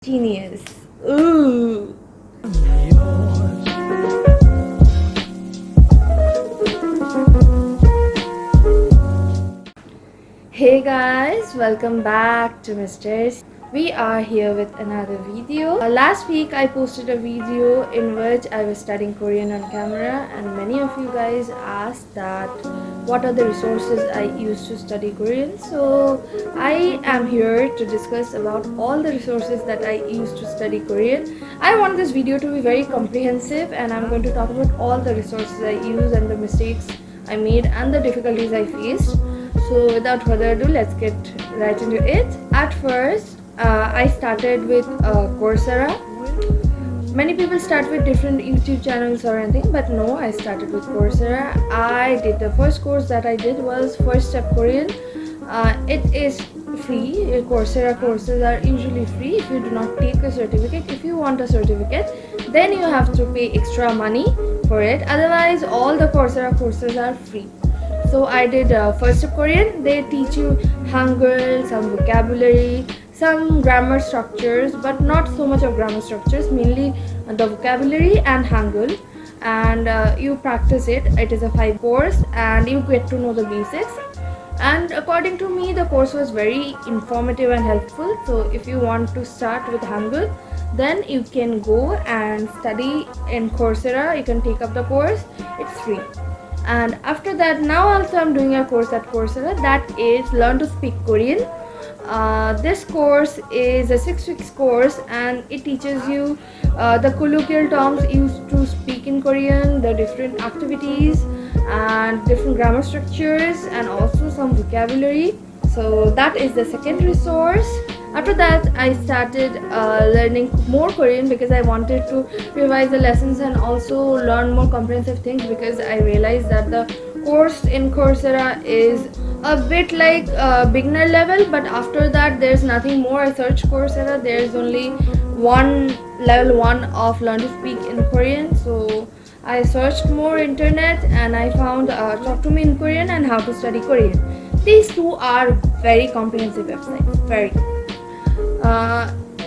Genius. Ooh. Hey guys, welcome back to Misters. We are here with another video. Last week I posted a video in which I was studying Korean on camera, and many of you guys asked that what are the resources I use to study Korean. So I am here to discuss about all the resources that I use to study Korean. I want this video to be very comprehensive, and I'm going to talk about all the resources I use and the mistakes I made and the difficulties I faced. So without further ado, let's get right into it. At first, I started with Coursera. Many people start with different YouTube channels or anything, but no, I started with Coursera. The first course that I did was First Step Korean. It is free. Coursera courses are usually free if you do not take a certificate. If you want a certificate, then you have to pay extra money for it. Otherwise, all the Coursera courses are free. So I did First Step Korean. They teach you Hangul, some vocabulary, some grammar structures, but not so much of grammar structures, mainly the vocabulary and Hangul. And you practice it. It is a 5 course and you get to know the basics. And according to me, the course was very informative and helpful. So if you want to start with Hangul, then you can go and study in Coursera. You can take up the course. It's free. And after that, now also I'm doing a course at Coursera, that is Learn to Speak Korean. This course is a 6 weeks course, and it teaches you the colloquial terms used to speak in Korean, the different activities and different grammar structures, and also some vocabulary. So that is the second resource. After that, I started learning more Korean because I wanted to revise the lessons and also learn more comprehensive things, because I realized that the course in Coursera is a bit like beginner level, but after that there's nothing more. I searched Coursera, there's only one level 1 of Learn to Speak in Korean. So I searched more internet and I found Talk to Me in Korean and How to Study Korean. These two are very comprehensive websites, very.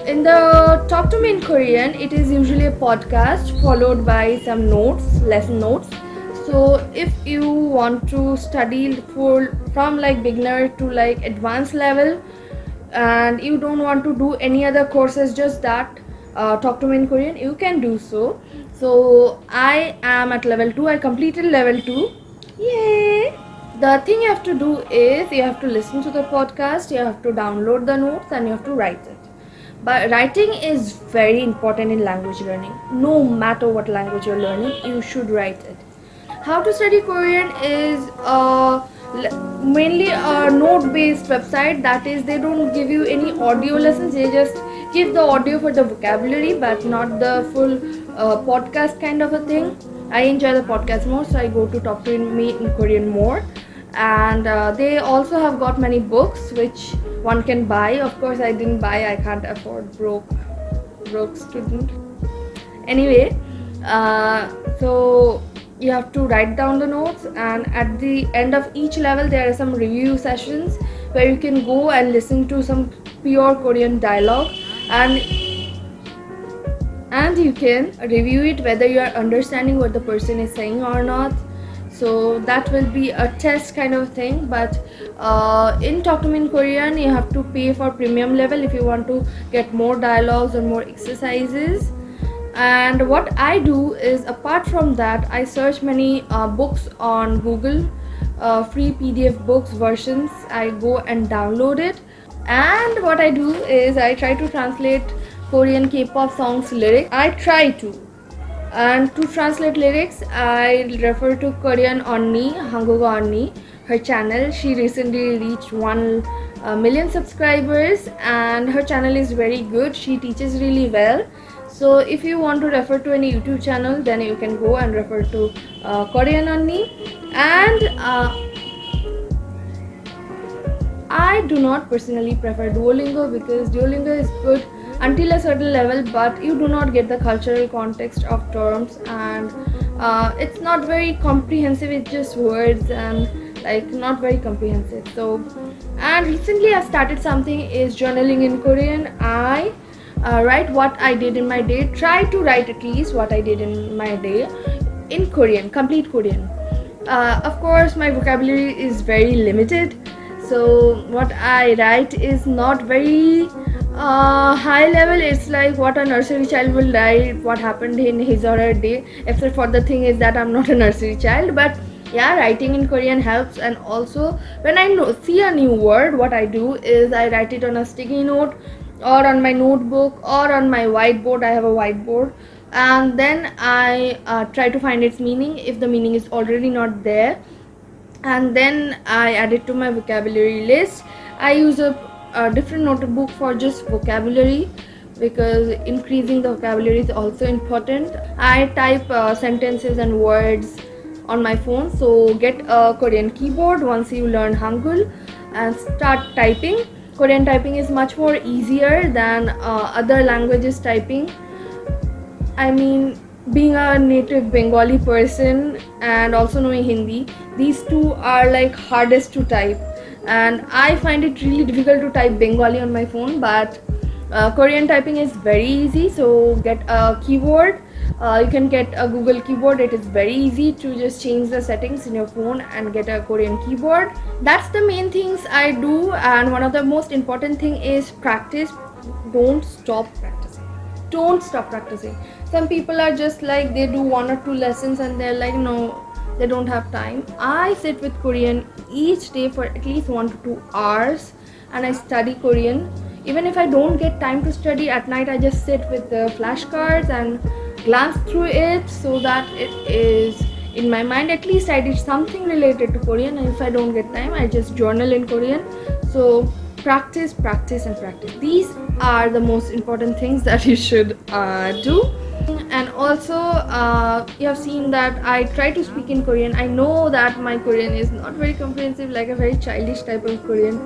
In the Talk to Me in Korean, it is usually a podcast followed by some notes, lesson notes. So if you want to study from like beginner to like advanced level, and you don't want to do any other courses, just that Talk to Me in Korean, you can do so. So I am at level 2. I completed level 2. Yay! The thing you have to do is you have to listen to the podcast, you have to download the notes, and you have to write it. But writing is very important in language learning. No matter what language you're learning, you should write it. How to Study Korean is mainly a note-based website. That is, they don't give you any audio lessons. They just give the audio for the vocabulary, but not the full podcast kind of a thing. I enjoy the podcast more, so I go to Talk to Me in Korean more. And they also have got many books which one can buy. Of course, I didn't buy. I can't afford broke student. Anyway, so you have to write down the notes, and at the end of each level there are some review sessions where you can go and listen to some pure Korean dialogue, and you can review it whether you are understanding what the person is saying or not. So that will be a test kind of thing. But in Talk to Me in Korean, you have to pay for premium level if you want to get more dialogues or more exercises. And what I do is, apart from that, I search many books on Google, free PDF books versions. I go and download it. And what I do is I try to translate Korean K-pop songs lyrics. I try to. And to translate lyrics, I refer to Korean Onni, Hangugo Onni, her channel. She recently reached 1 million subscribers, and her channel is very good. She teaches really well. So if you want to refer to any YouTube channel, then you can go and refer to Korean Onni. And I do not personally prefer Duolingo, because Duolingo is good until a certain level, but you do not get the cultural context of terms, and it's not very comprehensive. It's just words and like not very comprehensive. So, and recently I started something is journaling in Korean. I write what I did in my day. Try to write at least what I did in my day in Korean, complete Korean. Of course, my vocabulary is very limited, so what I write is not very high level. It's like what a nursery child will write, what happened in his or her day, except for the thing is that I'm not a nursery child. But yeah, writing in Korean helps. And also when I see a new word, what I do is I write it on a sticky note or on my notebook or on my whiteboard. I have a whiteboard, and then I try to find its meaning if the meaning is already not there, and then I add it to my vocabulary list. I use a different notebook for just vocabulary, because increasing the vocabulary is also important. I type sentences and words on my phone, so get a Korean keyboard once you learn Hangul and start typing. Korean typing is much more easier than other languages typing. I mean, being a native Bengali person and also knowing Hindi, these two are like hardest to type, and I find it really difficult to type Bengali on my phone. But Korean typing is very easy, so get a keyboard. You can get a Google keyboard. It is very easy to just change the settings in your phone and get a Korean keyboard. That's the main things I do, and one of the most important thing is practice. Don't stop practicing. Don't stop practicing. Some people are just like, they do 1 or 2 lessons and they're like, no, they don't have time. I sit with Korean each day for at least 1 to 2 hours and I study Korean. Even if I don't get time to study at night, I just sit with the flashcards and glance through it so that it is in my mind. At least I did something related to Korean, and if I don't get time, I just journal in Korean. So practice, practice and practice. These are the most important things that you should do. And also you have seen that I try to speak in Korean. I know that my Korean is not very comprehensive, like a very childish type of Korean.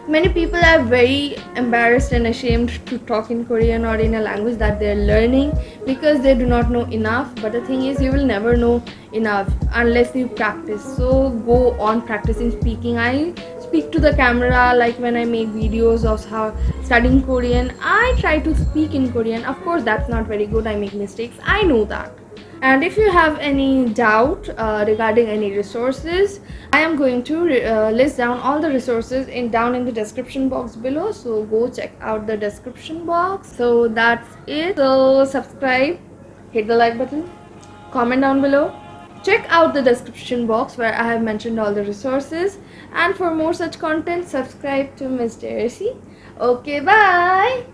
Many people are very embarrassed and ashamed to talk in Korean or in a language that they're learning, because they do not know enough. But the thing is, you will never know enough unless you practice. So go on practicing speaking. I speak to the camera, like when I make videos of how studying Korean, I try to speak in Korean. Of course, that's not very good. I make mistakes. I know that. And if you have any doubt regarding any resources, I am going to list down all the resources down in the description box below. So go check out the description box. So that's it. So subscribe, hit the like button, comment down below. Check out the description box where I have mentioned all the resources. And for more such content, subscribe to Miss Darcy. Okay, bye.